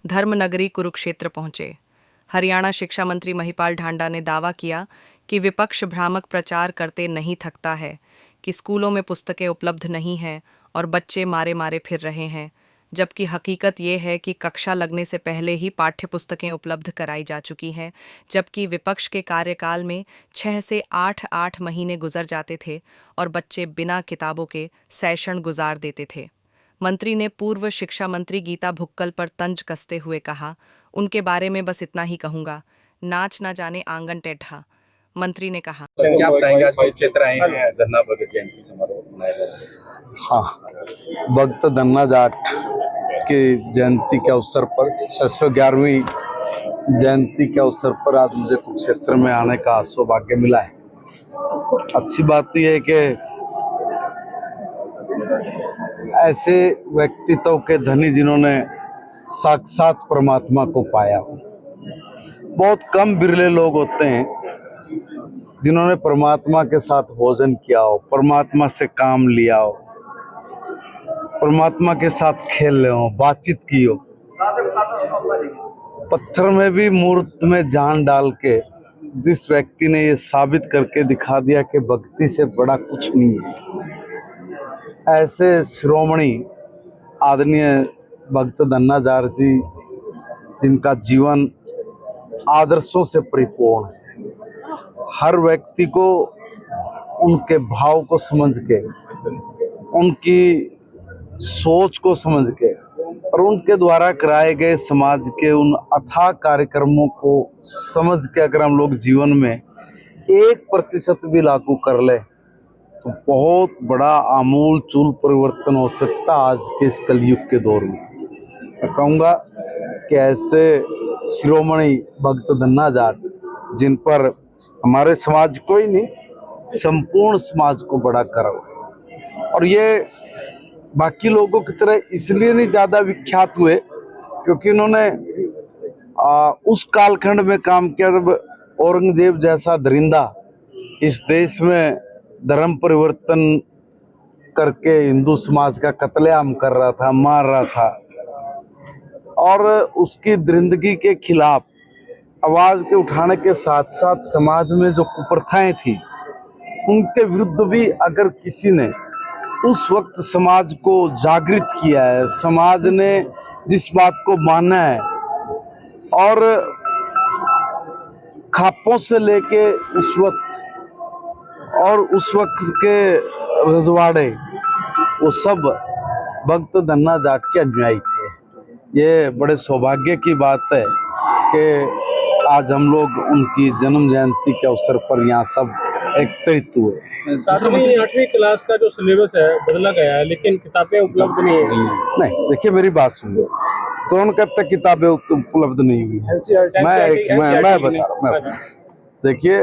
धर्मनगरी कुरुक्षेत्र पहुंचे। हरियाणा शिक्षा मंत्री महिपाल ढांडा ने दावा किया कि विपक्ष भ्रामक प्रचार करते नहीं थकता है कि स्कूलों में पुस्तकें उपलब्ध नहीं हैं और बच्चे मारे मारे फिर रहे हैं, जबकि हकीकत ये है कि कक्षा लगने से पहले ही पाठ्य पुस्तकें उपलब्ध कराई जा चुकी हैं, जबकि विपक्ष के कार्यकाल में 6 से 8 महीने गुजर जाते थे और बच्चे बिना किताबों के सेशन गुजार देते थे। मंत्री ने पूर्व शिक्षा मंत्री गीता भुक्कल पर तंज कसते हुए कहा, उनके बारे में बस इतना ही कहूंगा, नाच ना जाने आंगन टेढ़ा। मंत्री ने कहा, क्या बताएंगे, आज कुरुक्षेत्र आए हैं, धन्ना भगत जयंती समारोह मनाया जा रहा है। हाँ, भक्त धन्ना जाट की जयंती के अवसर पर 611वीं जयंती के अवसर पर आज मुझे कुरुक्षेत्र में आने का सौभाग्य मिला है। अच्छी बात यह है कि ऐसे व्यक्तित्व के धनी जिन्होंने साक्षात परमात्मा को पाया हो, बहुत कम बिरले लोग होते हैं जिन्होंने परमात्मा के साथ भोजन किया हो, परमात्मा से काम लिया हो, परमात्मा के साथ खेल हो, बातचीत की हो। पत्थर में भी मूर्त में जान डाल के जिस व्यक्ति ने ये साबित करके दिखा दिया कि भक्ति से बड़ा कुछ नहीं है, ऐसे श्रोमणी आदरणीय भक्त धन्ना जाट जी, जिनका जीवन आदर्शों से परिपूर्ण है। हर व्यक्ति को उनके भाव को समझ के, उनकी सोच को समझ के और उनके द्वारा कराए गए समाज के उन अथाह कार्यक्रमों को समझ के अगर हम लोग जीवन में 1% भी लागू कर ले तो बहुत बड़ा आमूल चूल परिवर्तन हो सकता आज के इस कलयुग के दौर में। मैं कहूँगा कि ऐसे शिरोमणि भक्त धन्ना जाट, जिन पर हमारे समाज को ही नहीं, संपूर्ण समाज को बड़ा गर्व है, और ये बाकी लोगों की तरह इसलिए नहीं ज़्यादा विख्यात हुए क्योंकि उन्होंने उस कालखंड में काम किया जब औरंगजेब जैसा दरिंदा इस देश में धर्म परिवर्तन करके हिंदू समाज का कत्लेआम कर रहा था, मार रहा था, और उसकी दरिंदगी के खिलाफ आवाज के उठाने के साथ साथ समाज में जो कुप्रथाएं थी उनके विरुद्ध भी अगर किसी ने उस वक्त समाज को जागृत किया है, समाज ने जिस बात को माना है और खापों से लेके उस वक्त के रजवाड़े, वो सब भक्त धन्ना जाट के अनुयायी थे। ये बड़े सौभाग्य की बात है कि आज हम लोग उनकी जन्म जयंती के अवसर पर यहाँ सब एकत्रित हुए। 7वीं 8वीं क्लास का जो सिलेबस है बदला गया है, लेकिन किताबें उपलब्ध नहीं है। नहीं, देखिए मेरी बात सुनिए, कौन कहता किताबें उपलब्ध नहीं हुई है? मैं बता रहा हूँ। देखिए,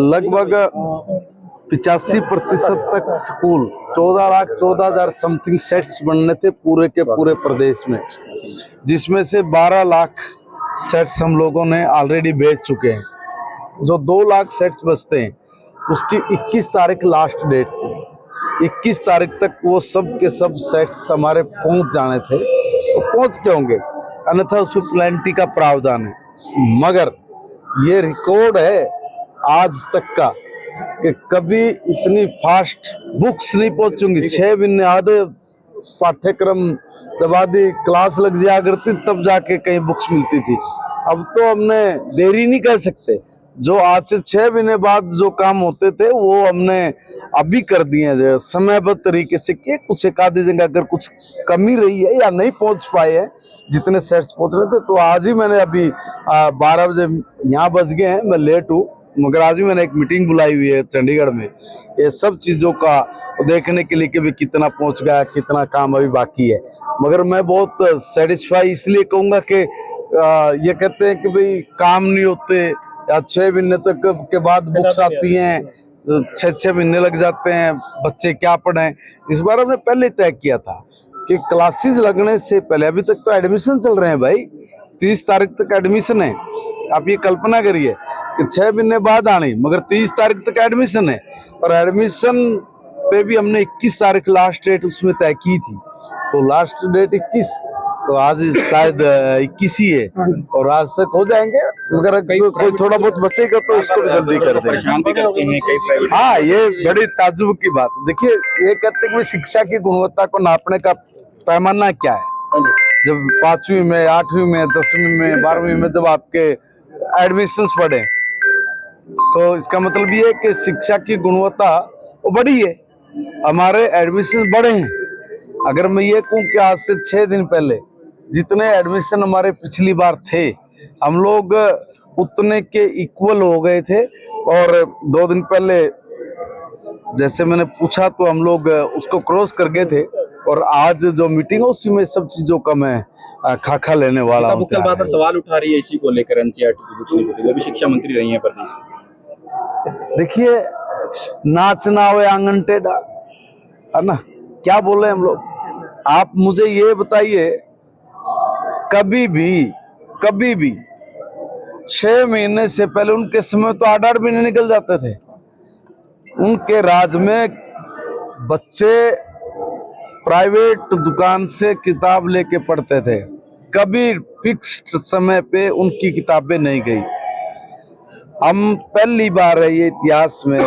लगभग 85% तक स्कूल 14,14,000 समथिंग सेट्स बनने थे पूरे के पूरे प्रदेश में, जिसमें से 12 लाख सेट्स हम लोगों ने ऑलरेडी बेच चुके हैं। जो 2 लाख सेट्स बचते हैं उसकी 21 तारीख लास्ट डेट थी। 21 तारीख तक वो सब के सब सेट्स हमारे पहुंच जाने थे, तो पहुंच के होंगे, अन्यथा उसमें प्लेंटी का प्रावधान है। मगर ये रिकॉर्ड है आज तक का कि कभी इतनी फास्ट बुक्स नहीं पहुंचूंगी। 6 महीने आधे पाठ्यक्रम जब आधी क्लास लग जाया करती तब जाके कहीं बुक्स मिलती थी। अब तो हमने देरी नहीं कर सकते, जो आज से 6 महीने बाद जो काम होते थे वो हमने अभी कर दिए हैं समयबद्ध तरीके से। कि कुछ एक आधी जगह अगर कुछ कमी रही है या नहीं पहुंच पाए हैं जितने सेट्स पहुंच रहे थे, तो आज ही मैंने अभी 12 बजे यहाँ बज गए हैं, मैं लेट हूँ, मगर आज भी मैंने एक मीटिंग बुलाई हुई है चंडीगढ़ में, ये सब चीज़ों का देखने के लिए कि भी कितना पहुंच गया, कितना काम अभी बाकी है। मगर मैं बहुत सेटिस्फाई इसलिए कहूँगा कि ये कहते हैं कि भाई काम नहीं होते या 6 महीने तक के बाद बुक्स आती हैं, 6 महीने लग जाते हैं, बच्चे क्या पढ़ें। इस बार हमने पहले तय किया था कि क्लासेस लगने से पहले, अभी तक तो एडमिशन चल रहे हैं भाई, 30 तारीख तक एडमिशन है। आप ये कल्पना करिए कि 6 महीने बाद आनी, मगर 30 तारीख तक एडमिशन है, और एडमिशन पे भी हमने 21 तारीख लास्ट डेट उसमें तय की थी। तो लास्ट डेट 21, तो आज शायद 21 ही है और आज तक हो जाएंगे, मगर कोई थोड़ा बहुत बचेगा तो उसको भी जल्दी कर देंगे। परेशान भी करते हैं कई प्राइवेट। हाँ, ये बड़ी ताज्जुब की बात। देखिए, ये कहते हैं कि शिक्षा की गुणवत्ता को नापने का पैमाना क्या है। जब 5वीं में, 8वीं में, 10वीं में, 12वीं में जब आपके एडमिशन्स बढ़े तो इसका मतलब ये है कि शिक्षा की गुणवत्ता वो बढ़ी है, हमारे एडमिशन बढ़े हैं। अगर मैं ये कहूँ कि आज से 6 दिन पहले जितने एडमिशन हमारे पिछली बार थे, हम लोग उतने के इक्वल हो गए थे। और 2 दिन पहले जैसे मैंने पूछा तो हम लोग उसको क्रॉस कर गए थे। और आज जो मीटिंग है उसी में सब चीजों का मैं खाका लेने वाला हूँ। मुख्य बात पर सवाल उठा रही है इसी को लेकर, एनसीईआरटी की बुक्स नहीं होती, वो भी शिक्षा मंत्री रही हैं प्रदेश। देखिए, नाच ना होए आंगन टेढ़ा, है ना, क्या बोले हम लोग। आप मुझे ये बताइए, कभी भी 6 महीने से पहले उनके समय तो 8-8 महीने निकल जाते थे। उनके राज में बच्चे प्राइवेट दुकान से किताब लेके पढ़ते थे, कभी फिक्स्ड समय पे उनकी किताबें नहीं गई। हम पहली बार है ये इतिहास में